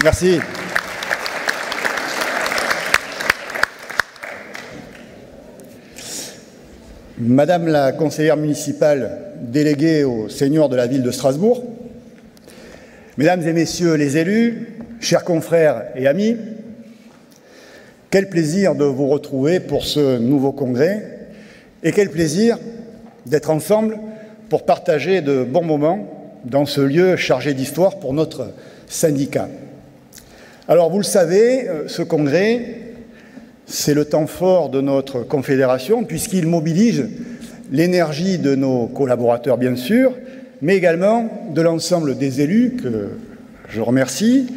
Merci. Madame la conseillère municipale déléguée au Seigneur de la ville de Strasbourg, Mesdames et Messieurs les élus, chers confrères et amis, quel plaisir de vous retrouver pour ce nouveau congrès et quel plaisir d'être ensemble pour partager de bons moments dans ce lieu chargé d'histoire pour notre syndicat. Alors vous le savez, ce congrès, c'est le temps fort de notre confédération puisqu'il mobilise l'énergie de nos collaborateurs bien sûr, mais également de l'ensemble des élus que je remercie,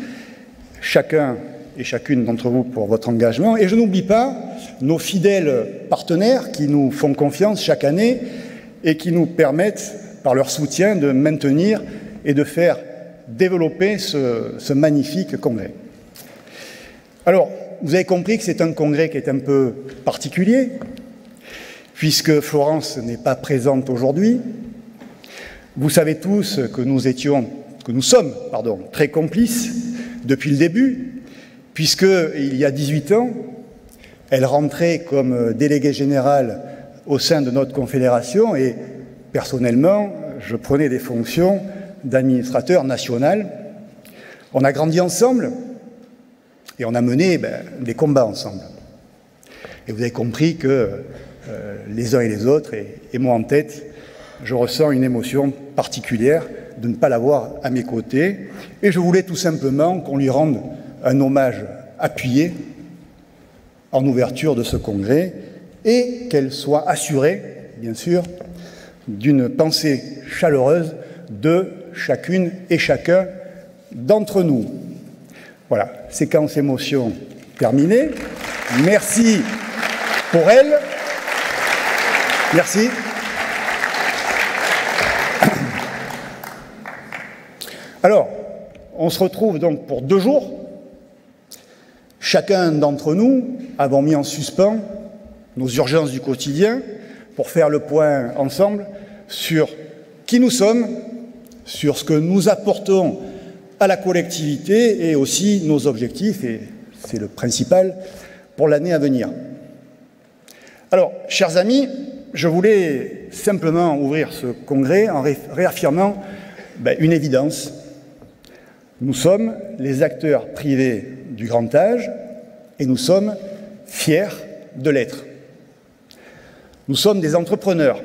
chacun et chacune d'entre vous pour votre engagement. Et je n'oublie pas nos fidèles partenaires qui nous font confiance chaque année et qui nous permettent, par leur soutien, de maintenir et de faire développer ce magnifique congrès. Alors, vous avez compris que c'est un congrès qui est un peu particulier, puisque Florence n'est pas présente aujourd'hui. Vous savez tous que nous sommes très complices depuis le début, puisqu'il y a 18 ans, elle rentrait comme déléguée générale au sein de notre confédération et, personnellement, je prenais des fonctions d'administrateur national. On a grandi ensemble et on a mené des combats ensemble. Et vous avez compris que les uns et les autres, et moi en tête, je ressens une émotion particulière de ne pas l'avoir à mes côtés. Et je voulais tout simplement qu'on lui rende un hommage appuyé en ouverture de ce congrès et qu'elle soit assurée, bien sûr, d'une pensée chaleureuse de chacune et chacun d'entre nous. Voilà, séquence émotion terminée. Merci pour elle. Merci. Alors, on se retrouve donc pour 2 jours. Chacun d'entre nous avons mis en suspens nos urgences du quotidien pour faire le point ensemble sur qui nous sommes, sur ce que nous apportons à la collectivité et aussi nos objectifs, et c'est le principal, pour l'année à venir. Alors, chers amis, je voulais simplement ouvrir ce congrès en réaffirmant une évidence. Nous sommes les acteurs privés du grand âge et nous sommes fiers de l'être. Nous sommes des entrepreneurs.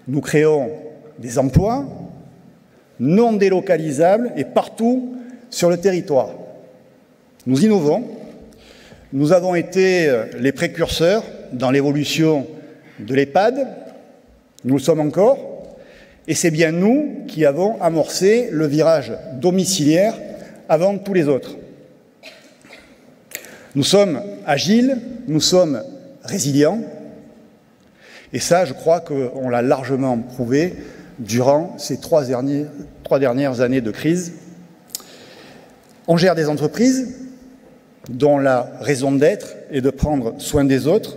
Nous créons des emplois non délocalisables et partout sur le territoire. Nous innovons. Nous avons été les précurseurs dans l'évolution de l'EHPAD. Nous le sommes encore. Et c'est bien nous qui avons amorcé le virage domiciliaire avant tous les autres. Nous sommes agiles, nous sommes résilients. Et ça, je crois qu'on l'a largement prouvé durant ces 3 dernières années de crise. On gère des entreprises dont la raison d'être est de prendre soin des autres.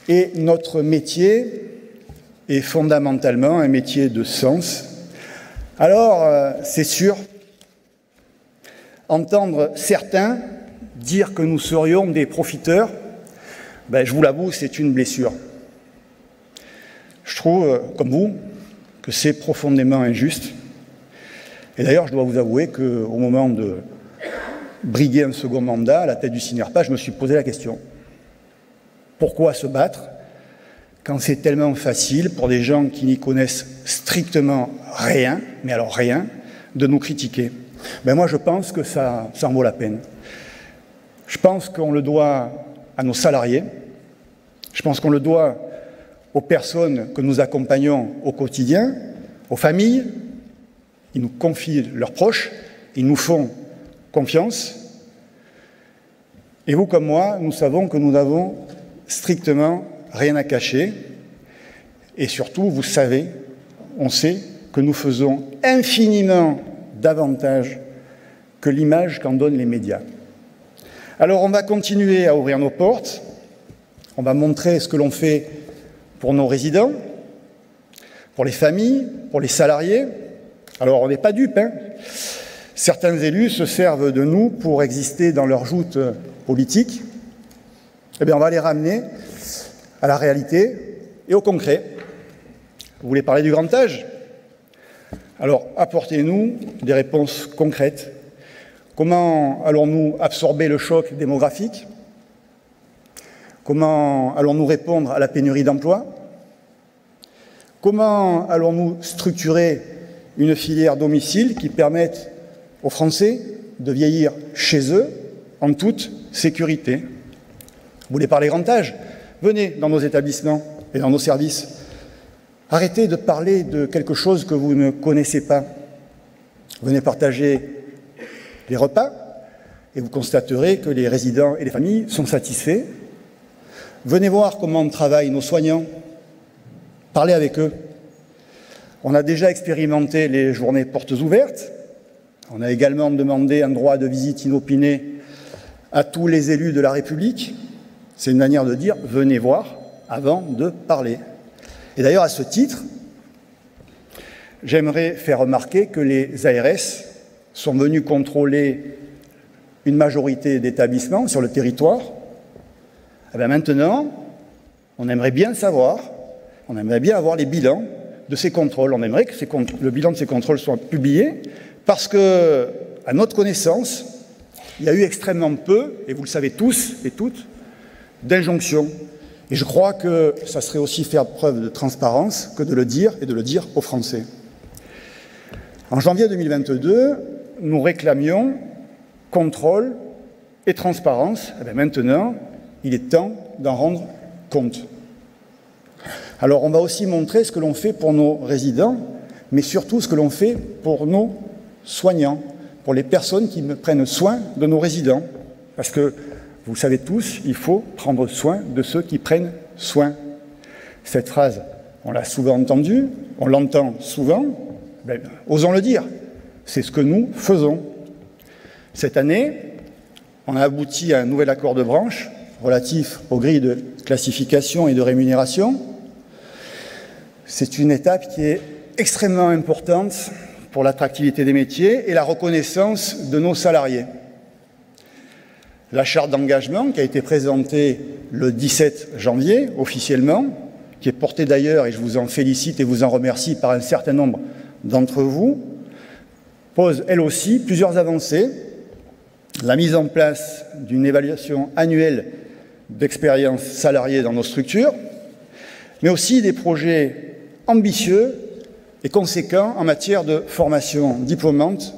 Et notre métier est fondamentalement un métier de sens. Alors, c'est sûr, entendre certains dire que nous serions des profiteurs, je vous l'avoue, c'est une blessure. Je trouve, comme vous, que c'est profondément injuste. Et d'ailleurs, je dois vous avouer qu'au moment de briguer un second mandat à la tête du CINERPA, je me suis posé la question. Pourquoi se battre quand c'est tellement facile pour des gens qui n'y connaissent strictement rien, mais alors rien, de nous critiquer? Moi, je pense que ça en vaut la peine. Je pense qu'on le doit à nos salariés. Je pense qu'on le doit aux personnes que nous accompagnons au quotidien, aux familles. Ils nous confient leurs proches, ils nous font confiance. Et vous comme moi, nous savons que nous n'avons strictement rien à cacher. Et surtout, vous savez, on sait que nous faisons infiniment davantage que l'image qu'en donnent les médias. Alors on va continuer à ouvrir nos portes, on va montrer ce que l'on fait pour nos résidents, pour les familles, pour les salariés. Alors on n'est pas dupes, Certains élus se servent de nous pour exister dans leur joute politique. Eh bien, on va les ramener à la réalité et au concret. Vous voulez parler du grand âge? Alors, apportez-nous des réponses concrètes. Comment allons-nous absorber le choc démographique? Comment allons-nous répondre à la pénurie d'emplois? Comment allons-nous structurer une filière domicile qui permette aux Français de vieillir chez eux en toute sécurité? Vous voulez parler grand âge? Venez dans nos établissements et dans nos services. Arrêtez de parler de quelque chose que vous ne connaissez pas. Venez partager les repas et vous constaterez que les résidents et les familles sont satisfaits. Venez voir comment travaillent nos soignants. Parlez avec eux. On a déjà expérimenté les journées portes ouvertes. On a également demandé un droit de visite inopiné à tous les élus de la République. C'est une manière de dire « venez voir avant de parler ». Et d'ailleurs, à ce titre, j'aimerais faire remarquer que les ARS sont venus contrôler une majorité d'établissements sur le territoire. Et bien maintenant, on aimerait bien savoir, on aimerait bien avoir les bilans de ces contrôles. On aimerait que le bilan de ces contrôles soit publié parce que, à notre connaissance, il y a eu extrêmement peu, et vous le savez tous et toutes, d'injonctions. Et je crois que ça serait aussi faire preuve de transparence que de le dire et de le dire aux Français. En janvier 2022, nous réclamions contrôle et transparence. Et bien maintenant, il est temps d'en rendre compte. Alors, on va aussi montrer ce que l'on fait pour nos résidents, mais surtout ce que l'on fait pour nos soignants, pour les personnes qui prennent soin de nos résidents. Parce que, vous le savez tous, il faut prendre soin de ceux qui prennent soin. Cette phrase, on l'a souvent entendue, on l'entend souvent, ben, osons le dire, c'est ce que nous faisons. Cette année, on a abouti à un nouvel accord de branche relatif aux grilles de classification et de rémunération. C'est une étape qui est extrêmement importante pour l'attractivité des métiers et la reconnaissance de nos salariés. La charte d'engagement qui a été présentée le 17 janvier officiellement, qui est portée d'ailleurs, et je vous en félicite et vous en remercie, par un certain nombre d'entre vous, pose elle aussi plusieurs avancées. La mise en place d'une évaluation annuelle d'expérience salariée dans nos structures, mais aussi des projets ambitieux et conséquents en matière de formation diplômante,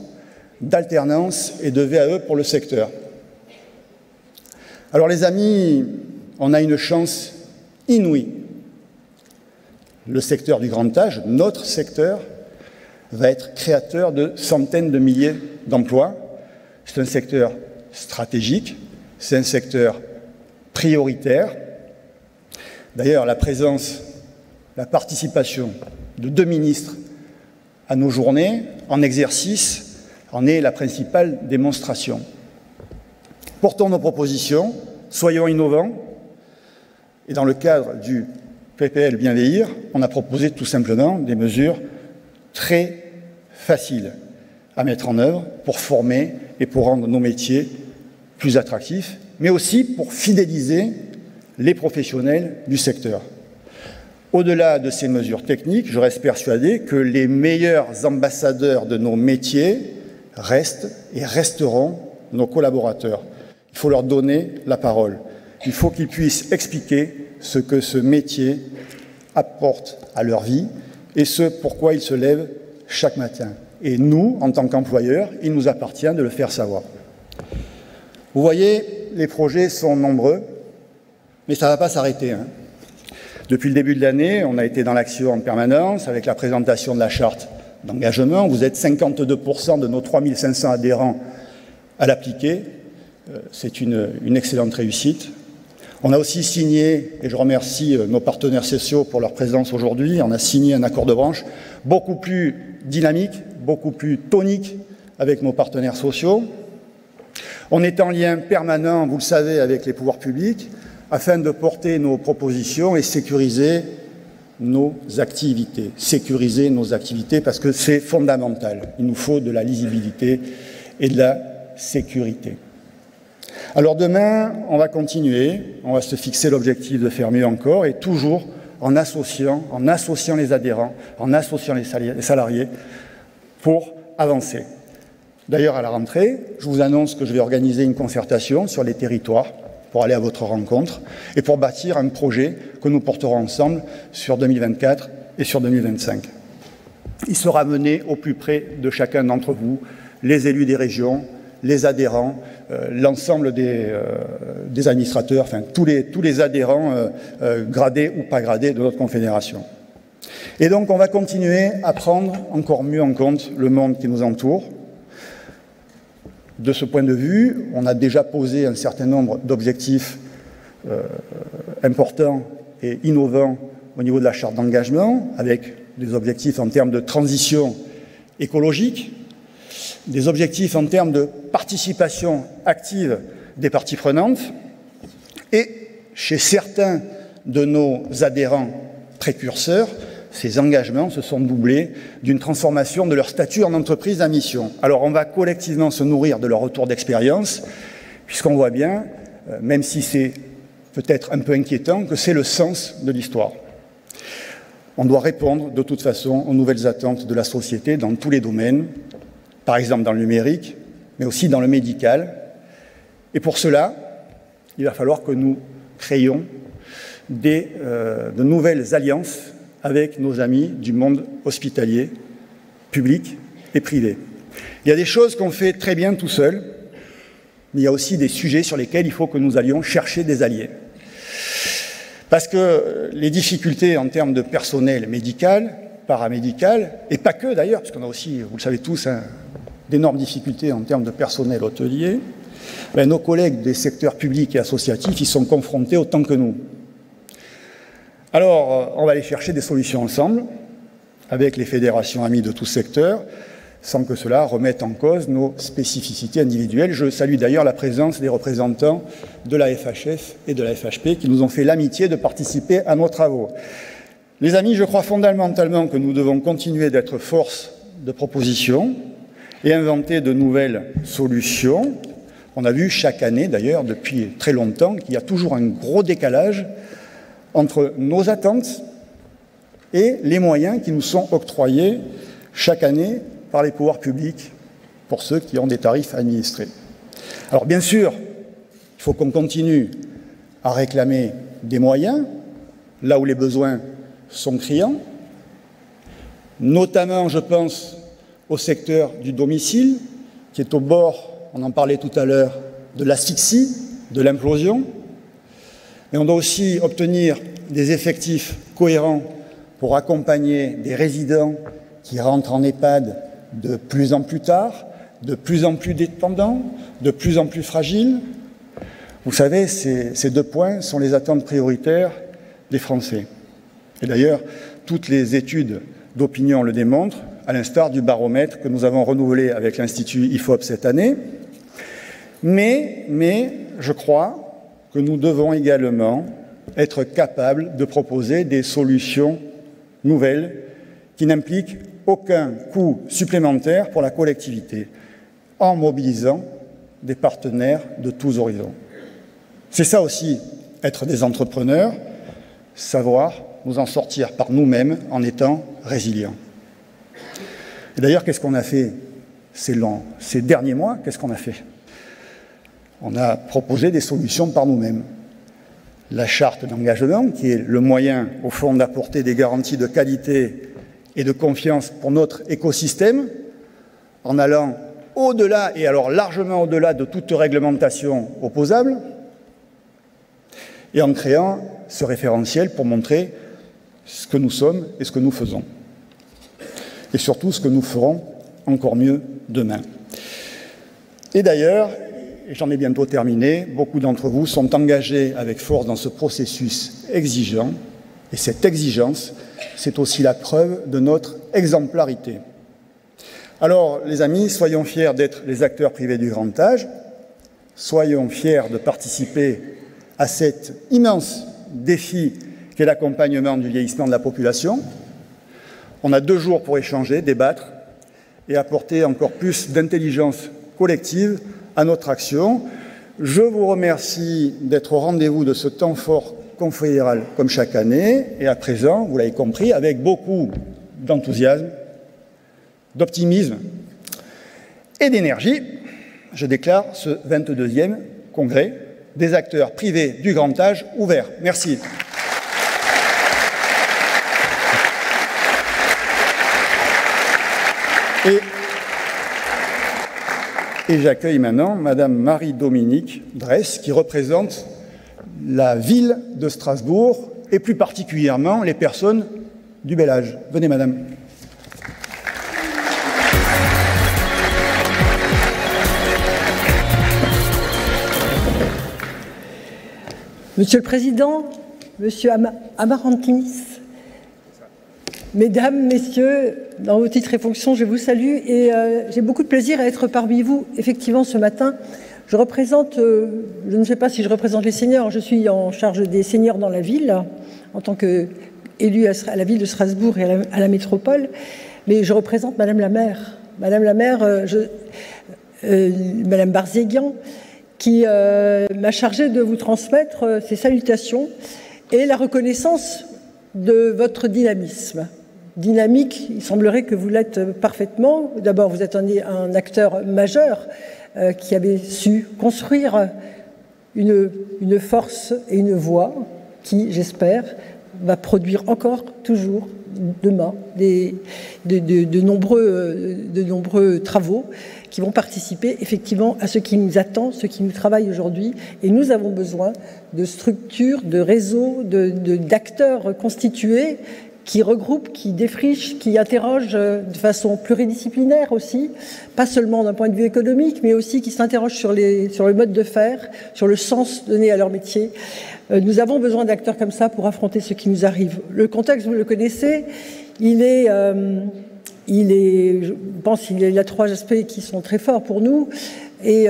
d'alternance et de VAE pour le secteur. Alors les amis, on a une chance inouïe. Le secteur du grand âge, notre secteur, va être créateur de centaines de milliers d'emplois. C'est un secteur stratégique, c'est un secteur prioritaire. D'ailleurs, la participation de 2 ministres à nos journées en exercice en est la principale démonstration. Portons nos propositions, soyons innovants, et dans le cadre du PPL Bien vieillir, on a proposé tout simplement des mesures très faciles à mettre en œuvre pour former et pour rendre nos métiers plus attractifs, mais aussi pour fidéliser les professionnels du secteur. Au-delà de ces mesures techniques, je reste persuadé que les meilleurs ambassadeurs de nos métiers restent et resteront nos collaborateurs. Il faut leur donner la parole. Il faut qu'ils puissent expliquer ce que ce métier apporte à leur vie et ce pourquoi ils se lèvent chaque matin. Et nous, en tant qu'employeurs, il nous appartient de le faire savoir. Vous voyez, les projets sont nombreux, mais ça ne va pas s'arrêter. Depuis le début de l'année, on a été dans l'action en permanence avec la présentation de la charte d'engagement. Vous êtes 52% de nos 3500 adhérents à l'appliquer. C'est une excellente réussite. On a aussi signé, et je remercie nos partenaires sociaux pour leur présence aujourd'hui, on a signé un accord de branche beaucoup plus dynamique, beaucoup plus tonique avec nos partenaires sociaux. On est en lien permanent, vous le savez, avec les pouvoirs publics, afin de porter nos propositions et sécuriser nos activités. Sécuriser nos activités parce que c'est fondamental. Il nous faut de la lisibilité et de la sécurité. Alors demain, on va continuer, on va se fixer l'objectif de faire mieux encore et toujours en associant les adhérents, en associant les salariés pour avancer. D'ailleurs, à la rentrée, je vous annonce que je vais organiser une concertation sur les territoires pour aller à votre rencontre et pour bâtir un projet que nous porterons ensemble sur 2024 et sur 2025. Il sera mené au plus près de chacun d'entre vous, les élus des régions, les adhérents, l'ensemble des administrateurs, enfin tous les adhérents gradés ou pas gradés de notre confédération. Et donc on va continuer à prendre encore mieux en compte le monde qui nous entoure. De ce point de vue, on a déjà posé un certain nombre d'objectifs importants et innovants au niveau de la charte d'engagement, avec des objectifs en termes de transition écologique, des objectifs en termes de participation active des parties prenantes, et chez certains de nos adhérents précurseurs, ces engagements se sont doublés d'une transformation de leur statut en entreprise à mission. Alors on va collectivement se nourrir de leur retour d'expérience, puisqu'on voit bien, même si c'est peut-être un peu inquiétant, que c'est le sens de l'histoire. On doit répondre de toute façon aux nouvelles attentes de la société dans tous les domaines, par exemple dans le numérique, mais aussi dans le médical. Et pour cela, il va falloir que nous créions de nouvelles alliances avec nos amis du monde hospitalier, public et privé. Il y a des choses qu'on fait très bien tout seul, mais il y a aussi des sujets sur lesquels il faut que nous allions chercher des alliés. Parce que les difficultés en termes de personnel médical, paramédical, et pas que d'ailleurs, parce qu'on a aussi, vous le savez tous, d'énormes difficultés en termes de personnel hôtelier, nos collègues des secteurs publics et associatifs y sont confrontés autant que nous. Alors, on va aller chercher des solutions ensemble, avec les fédérations amies de tout secteur, sans que cela remette en cause nos spécificités individuelles. Je salue d'ailleurs la présence des représentants de la FHF et de la FHP qui nous ont fait l'amitié de participer à nos travaux. Les amis, je crois fondamentalement que nous devons continuer d'être force de proposition et inventer de nouvelles solutions. On a vu chaque année, d'ailleurs, depuis très longtemps, qu'il y a toujours un gros décalage entre nos attentes et les moyens qui nous sont octroyés chaque année par les pouvoirs publics pour ceux qui ont des tarifs administrés. Alors bien sûr, il faut qu'on continue à réclamer des moyens là où les besoins sont criants, notamment, je pense, au secteur du domicile, qui est au bord, on en parlait tout à l'heure, de l'asphyxie, de l'implosion. Et on doit aussi obtenir des effectifs cohérents pour accompagner des résidents qui rentrent en EHPAD de plus en plus tard, de plus en plus dépendants, de plus en plus fragiles. Vous savez, ces deux points sont les attentes prioritaires des Français. Et d'ailleurs, toutes les études d'opinion le démontrent, à l'instar du baromètre que nous avons renouvelé avec l'Institut IFOP cette année. Mais je crois que nous devons également être capables de proposer des solutions nouvelles qui n'impliquent aucun coût supplémentaire pour la collectivité, en mobilisant des partenaires de tous horizons. C'est ça aussi, être des entrepreneurs, savoir nous en sortir par nous-mêmes en étant résilients. Et d'ailleurs, qu'est-ce qu'on a fait ces derniers mois? Qu'est-ce qu'on a fait? On a proposé des solutions par nous-mêmes. La charte d'engagement, qui est le moyen, au fond, d'apporter des garanties de qualité et de confiance pour notre écosystème, en allant au-delà, et alors largement au-delà de toute réglementation opposable, et en créant ce référentiel pour montrer ce que nous sommes et ce que nous faisons. Et surtout ce que nous ferons encore mieux demain. Et d'ailleurs, et j'en ai bientôt terminé, beaucoup d'entre vous sont engagés avec force dans ce processus exigeant, et cette exigence, c'est aussi la preuve de notre exemplarité. Alors, les amis, soyons fiers d'être les acteurs privés du grand âge, soyons fiers de participer à cet immense défi qu'est l'accompagnement du vieillissement de la population. On a 2 jours pour échanger, débattre et apporter encore plus d'intelligence collective à notre action. Je vous remercie d'être au rendez-vous de ce temps fort confédéral comme chaque année, et à présent, vous l'avez compris, avec beaucoup d'enthousiasme, d'optimisme et d'énergie, je déclare ce 22e congrès des acteurs privés du grand âge ouvert. Merci. Et j'accueille maintenant Madame Marie-Dominique Dresse, qui représente la ville de Strasbourg et plus particulièrement les personnes du bel âge. Venez, Madame. Monsieur le Président, Monsieur Amarantinis, Mesdames, Messieurs, dans vos titres et fonctions, je vous salue et j'ai beaucoup de plaisir à être parmi vous. Effectivement, ce matin, je représente, je ne sais pas si je représente les seniors, je suis en charge des seniors dans la ville, en tant qu'élue à la ville de Strasbourg et à la métropole, mais je représente Madame la maire. Madame la maire, Madame Barzéguian, qui m'a chargé de vous transmettre ses salutations et la reconnaissance de votre dynamisme. Dynamique, il semblerait que vous l'êtes parfaitement. D'abord, vous êtes un acteur majeur qui avait su construire une force et une voix qui, j'espère, va produire encore, toujours, demain, de nombreux travaux qui vont participer effectivement à ce qui nous attend, ce qui nous travaille aujourd'hui. Et nous avons besoin de structures, de réseaux, d'acteurs constitués qui regroupent, qui défrichent, qui interrogent de façon pluridisciplinaire aussi, pas seulement d'un point de vue économique, mais aussi qui s'interrogent sur le mode de faire, sur le sens donné à leur métier. Nous avons besoin d'acteurs comme ça pour affronter ce qui nous arrive. Le contexte, vous le connaissez, il a trois aspects qui sont très forts pour nous et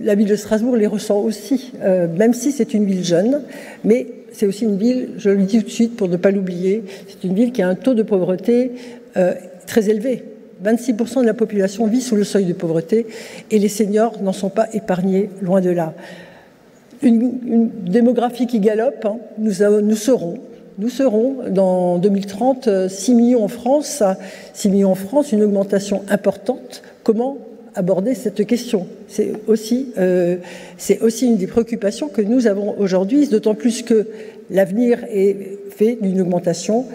la ville de Strasbourg les ressent aussi, même si c'est une ville jeune, mais c'est aussi une ville, je le dis tout de suite pour ne pas l'oublier, c'est une ville qui a un taux de pauvreté très élevé. 26% de la population vit sous le seuil de pauvreté et les seniors n'en sont pas épargnés, loin de là. Une démographie qui galope, hein. Nous serons dans 2030 6 millions en France, une augmentation importante. Comment aborder cette question? C'est aussi une des préoccupations que nous avons aujourd'hui, d'autant plus que l'avenir est fait d'une augmentation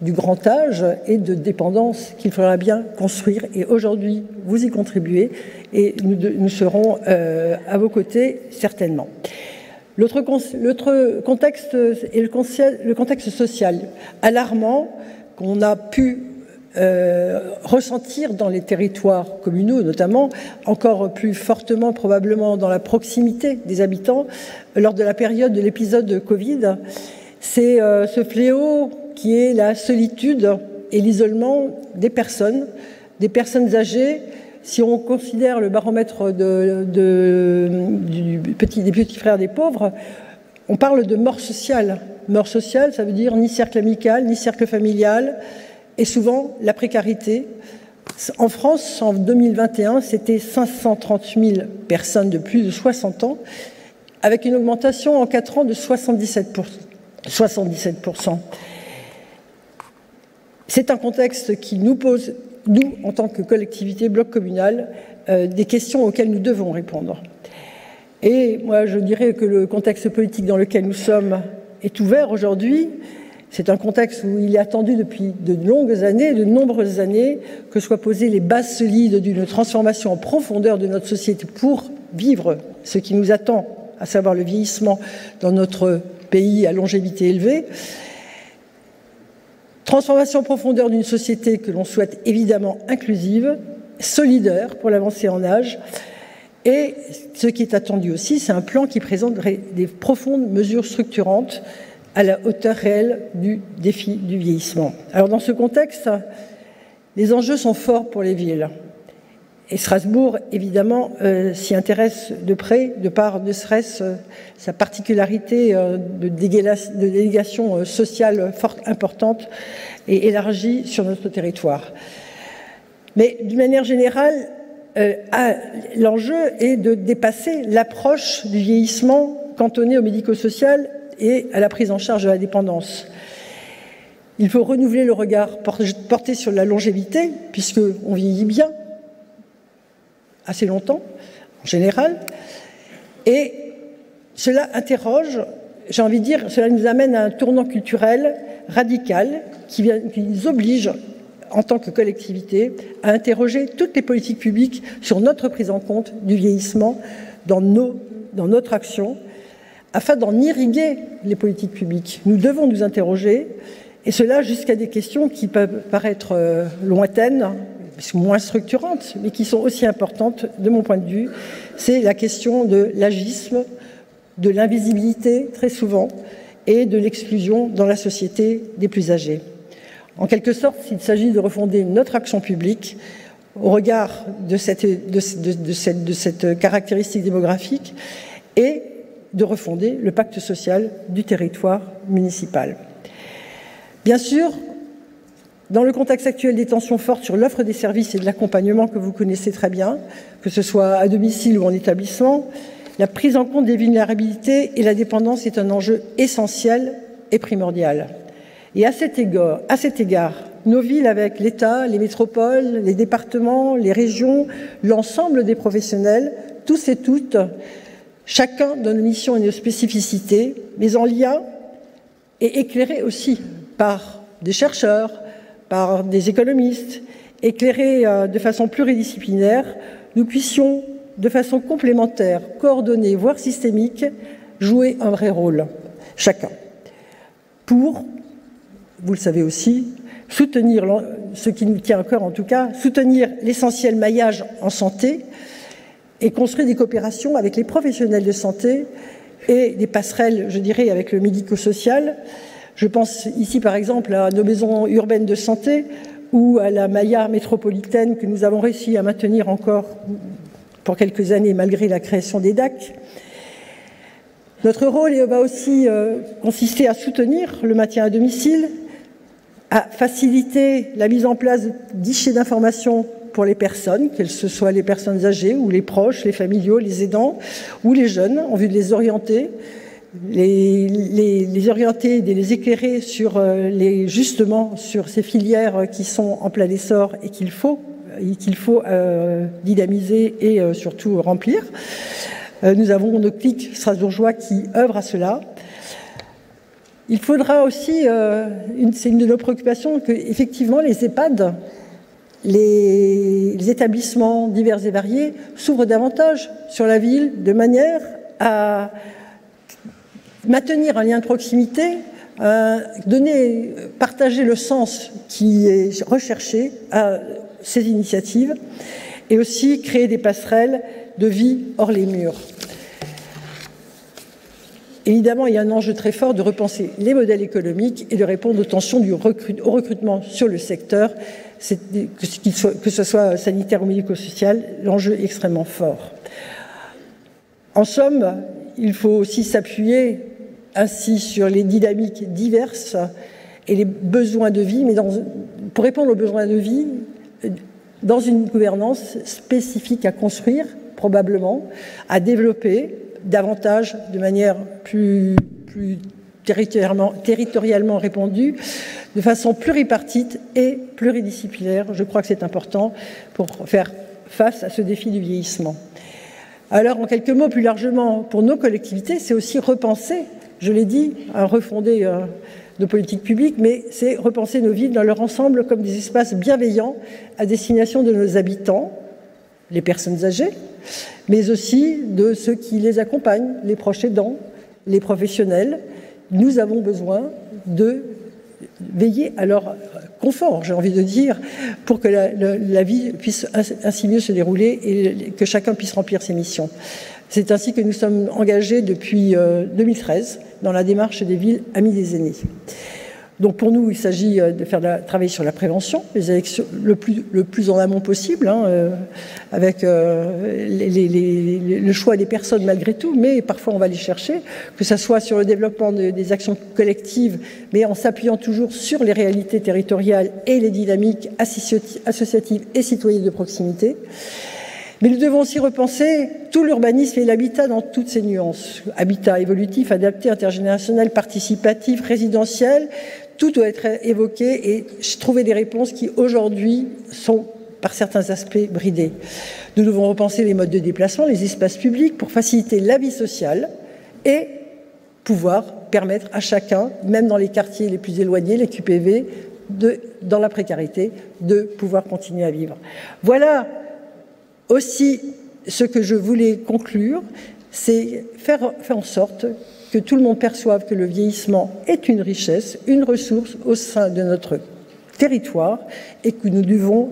du grand âge et de dépendance qu'il faudra bien construire. Et aujourd'hui, vous y contribuez et nous serons à vos côtés certainement. L'autre contexte est le contexte social alarmant qu'on a pu ressentir dans les territoires communaux, notamment encore plus fortement probablement dans la proximité des habitants lors de la période de l'épisode Covid. C'est ce fléau qui est la solitude et l'isolement des personnes âgées. Si on considère le baromètre des petits frères des pauvres, on parle de mort sociale. Mort sociale, ça veut dire ni cercle amical, ni cercle familial, et souvent la précarité. En France, en 2021, c'était 530 000 personnes de plus de 60 ans, avec une augmentation en 4 ans de 77%. C'est un contexte qui nous pose, nous, en tant que collectivité, bloc communal, des questions auxquelles nous devons répondre. Et moi, je dirais que le contexte politique dans lequel nous sommes est ouvert aujourd'hui. C'est un contexte où il est attendu depuis de nombreuses années, que soient posées les bases solides d'une transformation en profondeur de notre société pour vivre ce qui nous attend, à savoir le vieillissement dans notre pays à longévité élevée. Transformation en profondeur d'une société que l'on souhaite évidemment inclusive, solidaire pour l'avancée en âge. Et ce qui est attendu aussi, c'est un plan qui présente des profondes mesures structurantes à la hauteur réelle du défi du vieillissement. Alors dans ce contexte, les enjeux sont forts pour les villes. Et Strasbourg, évidemment, s'y intéresse de près, de par ne serait-ce sa particularité de délégation sociale forte, importante et élargie sur notre territoire. Mais d'une manière générale, l'enjeu est de dépasser l'approche du vieillissement cantonnée au médico-social et à la prise en charge de la dépendance. Il faut renouveler le regard porté sur la longévité, puisqu'on vieillit bien, assez longtemps, en général, et cela interroge, j'ai envie de dire, cela nous amène à un tournant culturel radical qui nous oblige, en tant que collectivité, à interroger toutes les politiques publiques sur notre prise en compte du vieillissement dans notre action, afin d'en irriguer les politiques publiques. Nous devons nous interroger, et cela jusqu'à des questions qui peuvent paraître lointaines, moins structurantes, mais qui sont aussi importantes de mon point de vue. C'est la question de l'agisme, de l'invisibilité très souvent, et de l'exclusion dans la société des plus âgés. En quelque sorte, il s'agit de refonder notre action publique au regard de cette caractéristique démographique et de refonder le pacte social du territoire municipal. Bien sûr, dans le contexte actuel des tensions fortes sur l'offre des services et de l'accompagnement que vous connaissez très bien, que ce soit à domicile ou en établissement, la prise en compte des vulnérabilités et la dépendance est un enjeu essentiel et primordial. Et à cet égard, nos villes avec l'État, les métropoles, les départements, les régions, l'ensemble des professionnels, tous et toutes, chacun dans nos missions et nos spécificités, mais en lien et éclairés aussi par des chercheurs, par des économistes, éclairés de façon pluridisciplinaire, nous puissions, de façon complémentaire, coordonnée, voire systémique, jouer un vrai rôle, chacun, pour, vous le savez aussi, soutenir, ce qui nous tient à cœur en tout cas, soutenir l'essentiel maillage en santé et construire des coopérations avec les professionnels de santé et des passerelles, je dirais, avec le médico-social. Je pense ici par exemple à nos maisons urbaines de santé ou à la Maya métropolitaine que nous avons réussi à maintenir encore pour quelques années malgré la création des DAC. Notre rôle va aussi consister à soutenir le maintien à domicile, à faciliter la mise en place de guichets d'information pour les personnes, qu'elles soient les personnes âgées ou les proches, les familiaux, les aidants ou les jeunes, en vue de les orienter, les orienter et de les éclairer justement sur ces filières qui sont en plein essor et qu'il faut dynamiser et surtout remplir. Nous avons nos clics strasbourgeois qui œuvrent à cela. Il faudra aussi, c'est une de nos préoccupations, que effectivement les EHPAD, les établissements divers et variés s'ouvrent davantage sur la ville de manière à maintenir un lien de proximité, partager le sens qui est recherché à ces initiatives et aussi créer des passerelles de vie hors les murs. Évidemment, il y a un enjeu très fort de repenser les modèles économiques et de répondre aux tensions au recrutement sur le secteur, que ce soit sanitaire ou médico-social, l'enjeu est extrêmement fort. En somme, il faut aussi s'appuyer ainsi sur les dynamiques diverses et les besoins de vie, mais pour répondre aux besoins de vie, dans une gouvernance spécifique à construire, probablement, à développer davantage, de manière plus territorialement répandue, de façon pluripartite et pluridisciplinaire. Je crois que c'est important pour faire face à ce défi du vieillissement. Alors, en quelques mots, plus largement, pour nos collectivités, c'est aussi repenser, je l'ai dit, à refonder nos politiques publiques, mais c'est repenser nos villes dans leur ensemble comme des espaces bienveillants à destination de nos habitants, les personnes âgées, mais aussi de ceux qui les accompagnent, les proches aidants, les professionnels. Nous avons besoin de veiller à leur confort, j'ai envie de dire, pour que la vie puisse ainsi mieux se dérouler et que chacun puisse remplir ses missions. C'est ainsi que nous sommes engagés depuis 2013 dans la démarche des villes amies des aînés. Donc pour nous, il s'agit de travailler sur la prévention, les élections le plus en amont possible, avec le choix des personnes malgré tout, mais parfois on va les chercher, que ce soit sur le développement des actions collectives, mais en s'appuyant toujours sur les réalités territoriales et les dynamiques associatives et citoyennes de proximité. Mais nous devons aussi repenser tout l'urbanisme et l'habitat dans toutes ses nuances. Habitat évolutif, adapté, intergénérationnel, participatif, résidentiel, tout doit être évoqué et trouver des réponses qui aujourd'hui sont par certains aspects bridés. Nous devons repenser les modes de déplacement, les espaces publics pour faciliter la vie sociale et pouvoir permettre à chacun, même dans les quartiers les plus éloignés, les QPV, dans la précarité, de pouvoir continuer à vivre. Voilà aussi ce que je voulais conclure, c'est faire en sorte que tout le monde perçoive que le vieillissement est une richesse, une ressource au sein de notre territoire et que nous devons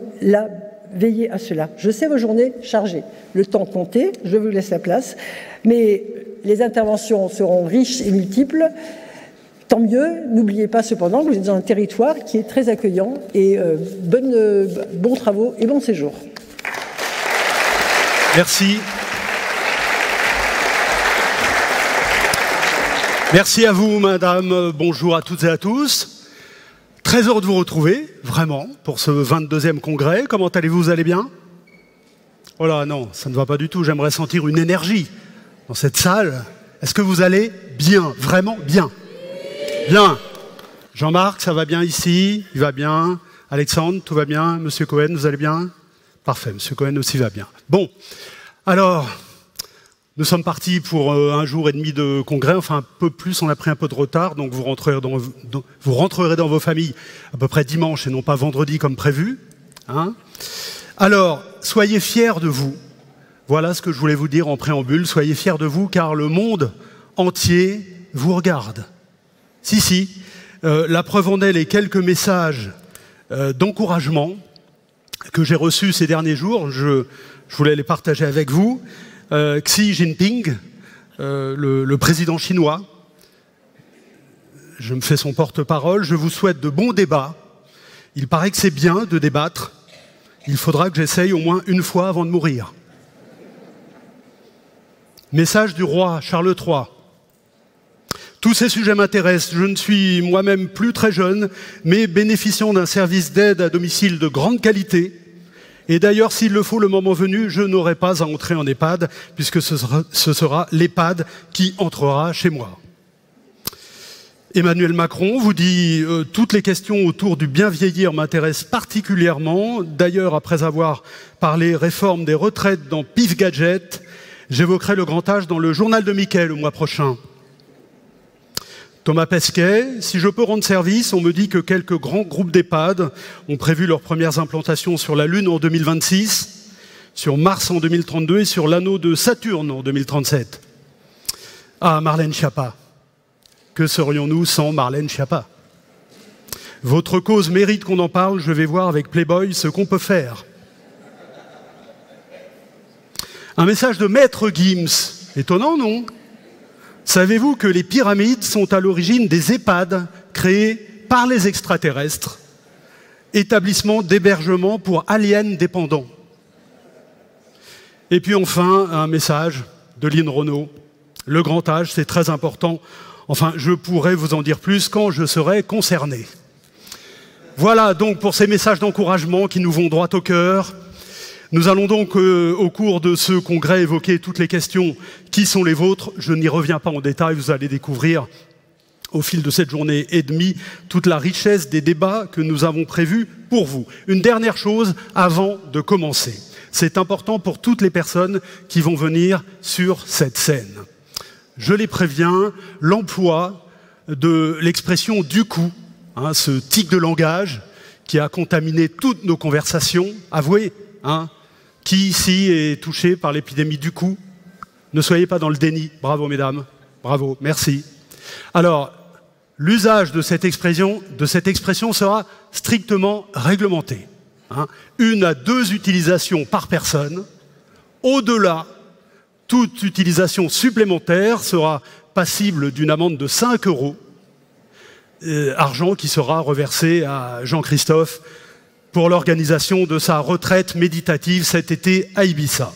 veiller à cela. Je sais vos journées chargées, le temps compté, je vous laisse la place, mais les interventions seront riches et multiples. Tant mieux, n'oubliez pas cependant que vous êtes dans un territoire qui est très accueillant et bons travaux et bon séjour. Merci. Merci à vous, madame. Bonjour à toutes et à tous. Très heureux de vous retrouver, vraiment, pour ce 22e congrès. Comment allez-vous? Vous allez bien? Oh là, non, ça ne va pas du tout. J'aimerais sentir une énergie dans cette salle. Est-ce que vous allez bien? Vraiment bien? Bien. Jean-Marc, ça va bien ici? Il va bien? Alexandre, tout va bien? Monsieur Cohen, vous allez bien? Parfait, Monsieur Cohen aussi va bien. Bon, alors, nous sommes partis pour 1 jour et demi de congrès, enfin un peu plus, on a pris un peu de retard, donc vous rentrerez dans vos familles à peu près dimanche et non pas vendredi comme prévu. Hein. Alors, soyez fiers de vous. Voilà ce que je voulais vous dire en préambule. Soyez fiers de vous car le monde entier vous regarde. Si, la preuve en est les quelques messages d'encouragement que j'ai reçus ces derniers jours, je voulais les partager avec vous. Xi Jinping, le président chinois, je me fais son porte-parole, je vous souhaite de bons débats. Il paraît que c'est bien de débattre. Il faudra que j'essaye au moins une fois avant de mourir. Message du roi Charles III. Tous ces sujets m'intéressent. Je ne suis moi-même plus très jeune, mais bénéficiant d'un service d'aide à domicile de grande qualité. Et d'ailleurs, s'il le faut, le moment venu, je n'aurai pas à entrer en EHPAD, puisque ce sera l'EHPAD qui entrera chez moi. Emmanuel Macron vous dit « Toutes les questions autour du bien vieillir m'intéressent particulièrement. D'ailleurs, après avoir parlé réforme des retraites dans Pif Gadget, j'évoquerai le grand âge dans le journal de Mickey le mois prochain. » Thomas Pesquet, si je peux rendre service, on me dit que quelques grands groupes d'EHPAD ont prévu leurs premières implantations sur la Lune en 2026, sur Mars en 2032 et sur l'anneau de Saturne en 2037. Ah, Marlène Schiappa. Que serions-nous sans Marlène Schiappa? Votre cause mérite qu'on en parle, je vais voir avec Playboy ce qu'on peut faire. Un message de Maître Gims. Étonnant, non? Savez-vous que les pyramides sont à l'origine des EHPAD créés par les extraterrestres, établissements d'hébergement pour aliens dépendants? Et puis enfin, un message de Lynn Renaud. Le grand âge, c'est très important. Enfin, je pourrais vous en dire plus quand je serai concerné. Voilà donc pour ces messages d'encouragement qui nous vont droit au cœur. Nous allons donc, au cours de ce congrès, évoquer toutes les questions qui sont les vôtres. Je n'y reviens pas en détail, vous allez découvrir au fil de cette journée et demie toute la richesse des débats que nous avons prévus pour vous. Une dernière chose avant de commencer. C'est important pour toutes les personnes qui vont venir sur cette scène. Je les préviens, l'emploi de l'expression « du coup », ce tic de langage qui a contaminé toutes nos conversations, avouez, qui ici est touché par l'épidémie du coup? Ne soyez pas dans le déni. Bravo, mesdames. Bravo. Merci. Alors, l'usage de cette expression sera strictement réglementé. 1 à 2 utilisations par personne. Au-delà, toute utilisation supplémentaire sera passible d'une amende de 5 €, argent qui sera reversé à Jean-Christophe pour l'organisation de sa retraite méditative cet été à Ibiza.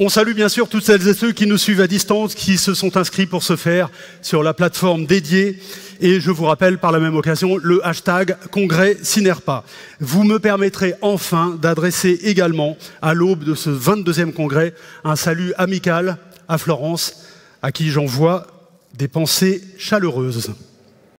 On salue bien sûr toutes celles et ceux qui nous suivent à distance, qui se sont inscrits pour ce faire sur la plateforme dédiée. Et je vous rappelle par la même occasion le hashtag Congrès Cinerpa. Vous me permettrez enfin d'adresser également, à l'aube de ce 22e congrès, un salut amical à Florence, à qui j'envoie des pensées chaleureuses.